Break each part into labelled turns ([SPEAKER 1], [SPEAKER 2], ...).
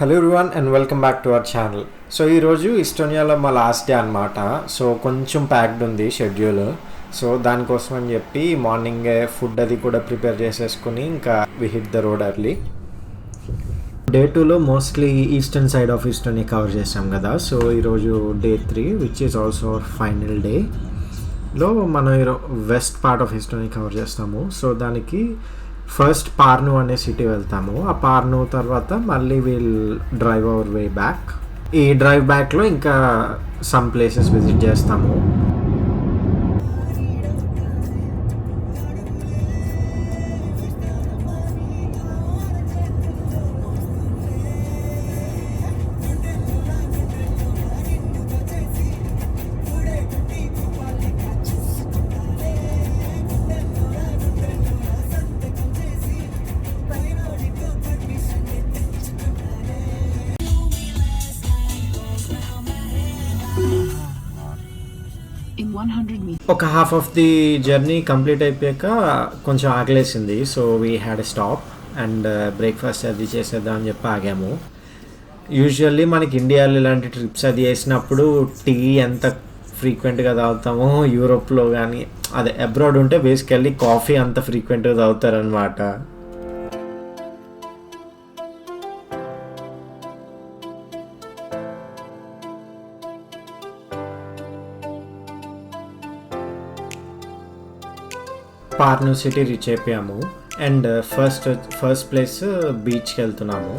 [SPEAKER 1] Hello everyone and welcome back to our channel. So ఈరోజు ఇస్టోనియాలో మా last day అనమాట. So కొంచెం ప్యాక్డ్ ఉంది షెడ్యూల్. సో దానికోసం అని చెప్పి మార్నింగే ఫుడ్ అది కూడా ప్రిపేర్ చేసేసుకుని ఇంకా we hit the road early. Day 2లో mostly eastern side of Estonia cover చేసాం కదా. సో ఈరోజు day 3 which is also our final డేలో మనం west part of Estonia cover చేస్తాము. సో దానికి ఫస్ట్ పార్ను అనే సిటీ వెళ్తాము. ఆ పార్ను తర్వాత మళ్ళీ we'll drive our way back. ఈ డ్రైవ్ బ్యాక్లో ఇంకా సమ్ ప్లేసెస్ విజిట్ చేస్తాము. ఒక half of the journey complete అయిపోయాక కొంచెం ఆకలేసింది. So we had a stop and breakfast అది చేసేద్దాం అని చెప్పి ఆగాము. యూజువల్లీ మనకి ఇండియాలో ఇలాంటి ట్రిప్స్ అది వేసినప్పుడు టీ ఎంత ఫ్రీక్వెంట్గా తాగుతామో, యూరోప్లో కానీ అదే అబ్రాడ్ ఉంటే బేసికల్లీ కాఫీ అంత ఫ్రీక్వెంట్గా తాగుతారనమాట. పార్ను సిటీ రీచ్ అయిపోయాము అండ్ ఫస్ట్ ప్లేస్ బీచ్కి వెళ్తున్నాము.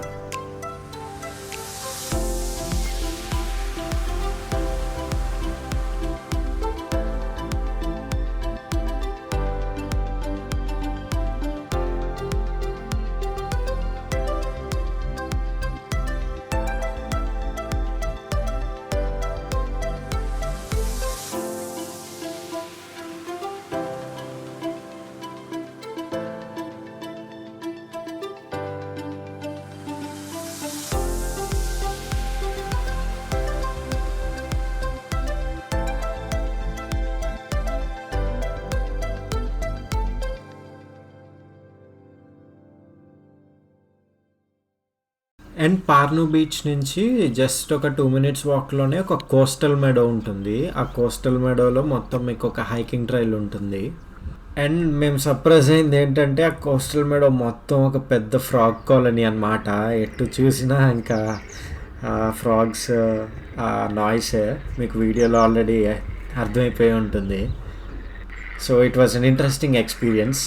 [SPEAKER 1] అండ్ పార్ను బీచ్ నుంచి జస్ట్ ఒక 2 minutes వాక్లోనే ఒక కోస్టల్ మెడో ఉంటుంది. ఆ కోస్టల్ మెడోలో మొత్తం మీకు ఒక హైకింగ్ ట్రైల్ ఉంటుంది. అండ్ మేము సర్ప్రైజ్ అయింది ఏంటంటే ఆ కోస్టల్ మెడో మొత్తం ఒక పెద్ద ఫ్రాగ్ కాలనీ అనమాట. ఎటు చూసినా ఇంకా ఫ్రాగ్స్ నాయిస్ మీకు వీడియోలో ఆల్రెడీ అర్థమైపోయి ఉంటుంది. So it was an interesting experience.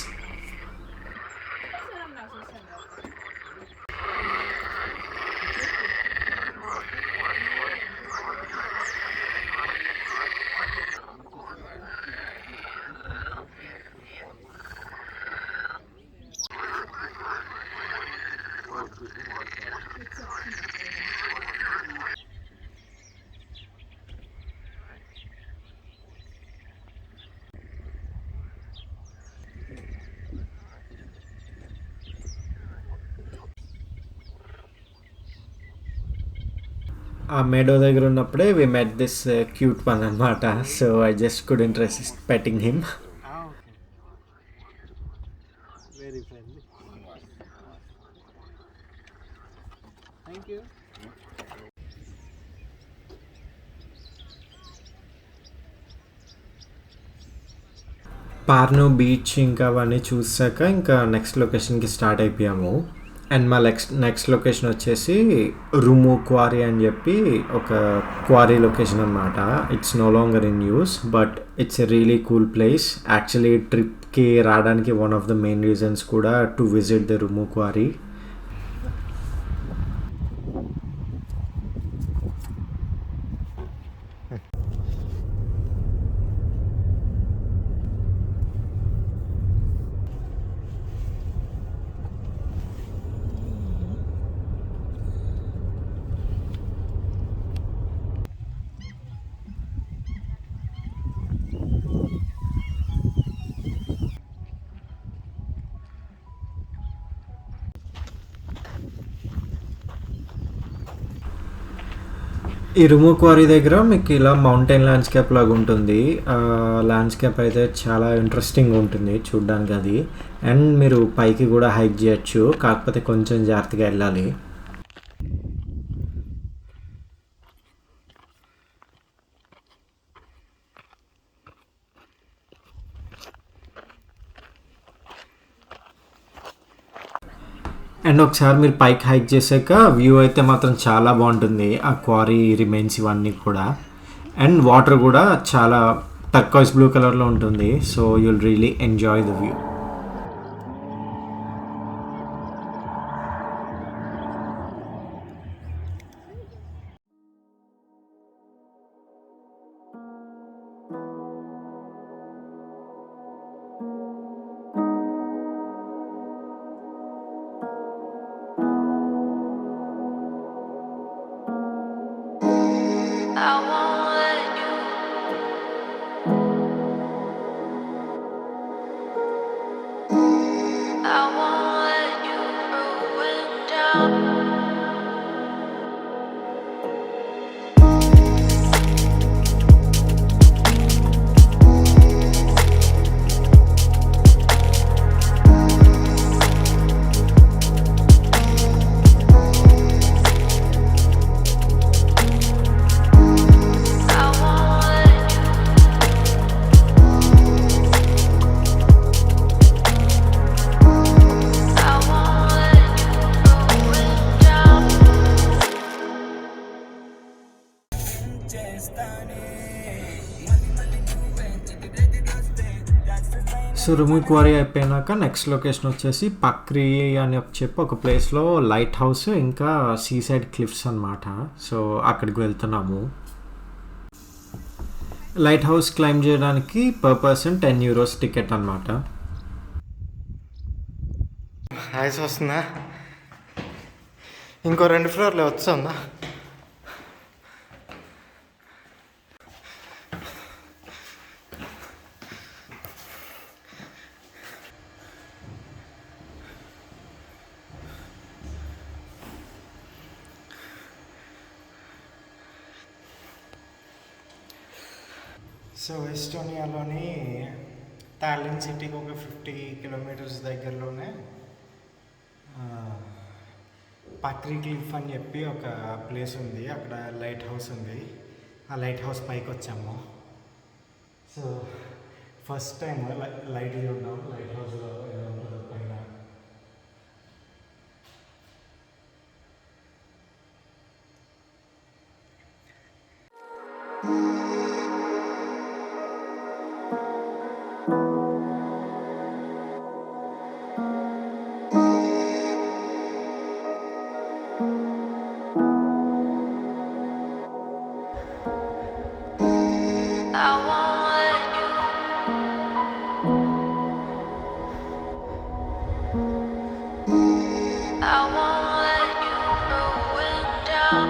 [SPEAKER 1] ఆ మేడో దగ్గర ఉన్నప్పుడే we met this cute one అనమాట. So I just couldn't resist petting him.
[SPEAKER 2] Very friendly. Thank you.
[SPEAKER 1] Parnu beach ఇంకా అవన్నీ చూసాక ఇంకా నెక్స్ట్ లొకేషన్కి స్టార్ట్ అయిపోయాము. అండ్ మా నెక్స్ట్ లొకేషన్ వచ్చేసి రుము క్వారీ అని చెప్పి ఒక క్వారీ లొకేషన్ అనమాట. It's no longer in use but it's a really cool place. Actually ట్రిప్కి రావడానికి one of the main reasons కూడా to visit the Rummu quarry. ఈ రుము క్వారీ దగ్గర మీకు ఇలా మౌంటైన్ ల్యాండ్స్కేప్ లాగా ఉంటుంది. ల్యాండ్స్కేప్ అయితే చాలా ఇంట్రెస్టింగ్ ఉంటుంది చూడ్డానికి అది. అండ్ మీరు పైకి కూడా హైక్ చేయొచ్చు, కాకపోతే కొంచెం జాగ్రత్తగా వెళ్ళాలి. అండ్ ఒకసారి మీరు పైకి హైక్ చేశాక వ్యూ అయితే మాత్రం చాలా బాగుంటుంది, ఆ క్వారీ రిమైన్స్ ఇవన్నీ కూడా. అండ్ వాటర్ కూడా చాలా టర్కాయిస్ బ్లూ కలర్లో ఉంటుంది. So you'll really enjoy the view.
[SPEAKER 3] I won't let you. I won't let you ruin down. I won't let you. I won't let you ruin down.
[SPEAKER 1] So రుమి quarry అయిపోయినాక next location వచ్చేసి పక్రీ అని చెప్పి ఒక ప్లేస్లో light house ఇంకా see side cliffs అనమాట. So అక్కడికి వెళ్తున్నాము. లైట్ హౌస్ క్లైమ్ చేయడానికి పర్ పర్సన్ €10 టికెట్ అనమాట.
[SPEAKER 4] ఐస్ వస్తుందా? ఇంకో 2 ఫ్లోర్లు వస్తుందా? సో ఎస్టోనియాలోని టాలిన్ సిటీకి ఒక 50 కిలోమీటర్స్ దగ్గరలోనే పక్రీ క్లిఫ్ అని చెప్పి ఒక ప్లేస్ ఉంది. అక్కడ లైట్ హౌస్ ఉంది. ఆ లైట్ హౌస్ పైకి వచ్చాము. సో ఫస్ట్ టైం లైట్ చూద్దాం లైట్ హౌస్లో ఎలా ఉంటుందో పైన.
[SPEAKER 3] I won't let you. I won't let you ruin down.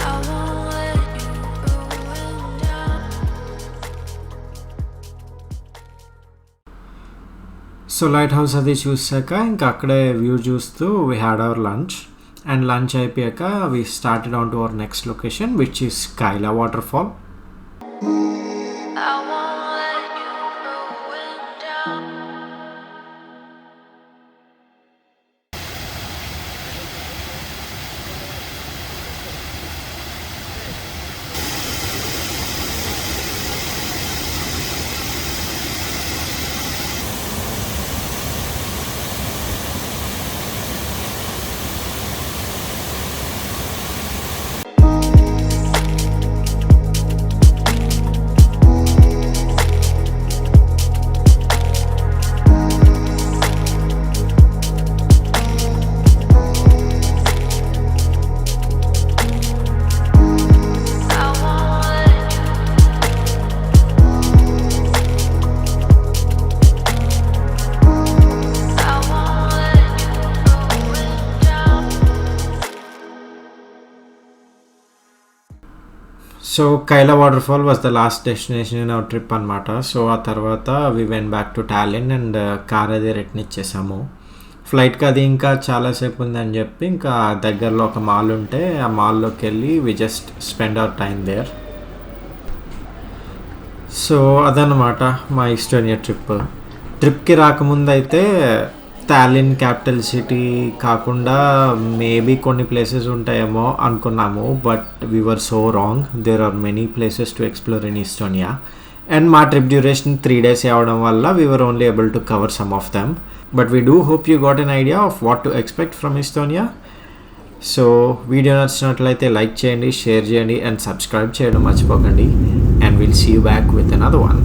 [SPEAKER 3] I won't let you ruin down.
[SPEAKER 1] So lighthouse అది చూసాక ఇంకా అక్కడే వ్యూ చూస్తూ we had our lunch. And lunch అయిపోయాక we started on to our next location which is Keila waterfall.
[SPEAKER 3] I won't let you ruin down.
[SPEAKER 1] So Keila waterfall was the last destination in our trip అనమాట. So ఆ తర్వాత we went back to Tallinn and car అది return ఇచ్చేసాము. ఫ్లైట్కి అది ఇంకా చాలాసేపు ఉందని చెప్పి ఇంకా దగ్గరలో ఒక మాల్ ఉంటే ఆ మాల్లోకి వెళ్ళి we just spend our time there. So అదనమాట మా ఈస్టోనియా ట్రిప్కి రాకముందు అయితే టాలిన్ క్యాపిటల్ సిటీ కాకుండా మేబీ కొన్ని ప్లేసెస్ ఉంటాయేమో అనుకున్నాము, but we were so wrong. There are many places to explore in Estonia. And మా ట్రిప్ డ్యూరేషన్ 3 days అవడం వల్ల we were only able to cover some of them. But we do hope you got an idea of what to expect from Estonia. So video నచ్చినట్లయితే like చేయండి, share చేయండి and subscribe చేయడం మర్చిపోకండి. And we'll see you back with another one.